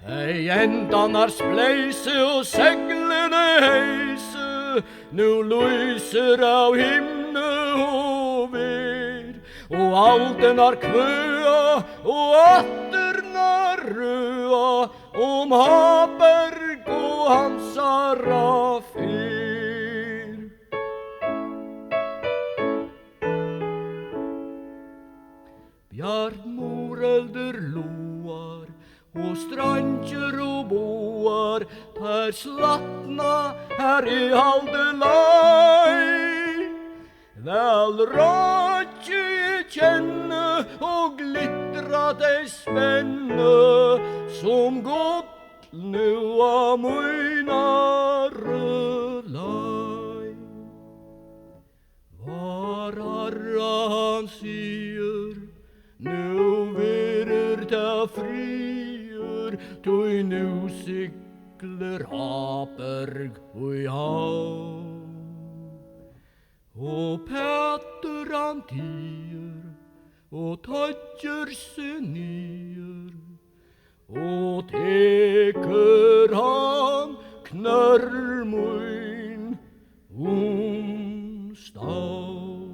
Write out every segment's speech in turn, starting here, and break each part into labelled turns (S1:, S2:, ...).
S1: Hei endanar spleise og seglene heise, nu lyser av himne og ved, og aldenar kvøa og atternar røa om Haberg og Hansara fyr. Bjartmorelder loar og stranger og boar, der slatna her I Haldelai. Vel rådje kjenne og glittra dei spenne, som godt nu av møynare lai. Var arra han sier, nu verer ta frier, tui nu sikler Haberg ui hav. Og Petter han tier, og tøtjer seg nier, og teker han knørrmøyn stav.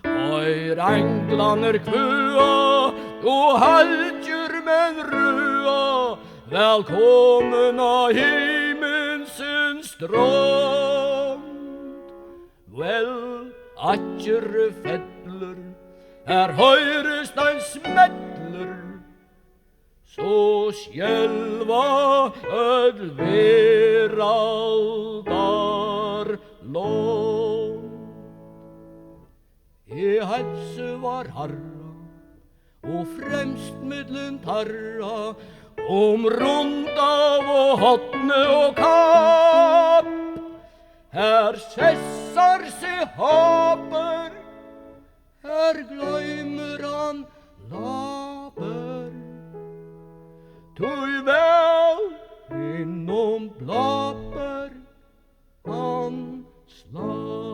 S1: Høyr englaner kvøa, og halger men røa, velkommen av himmelsens strand. Vel, atjere fettler, høyrest ein smettler, så skjelva veraldar lån. Helse var harra, og fremst middelen tarra, om rundav og hotne og kapp. Her sessar seg Haber, her gløymer han laber. Tui vel innom blaper han slag.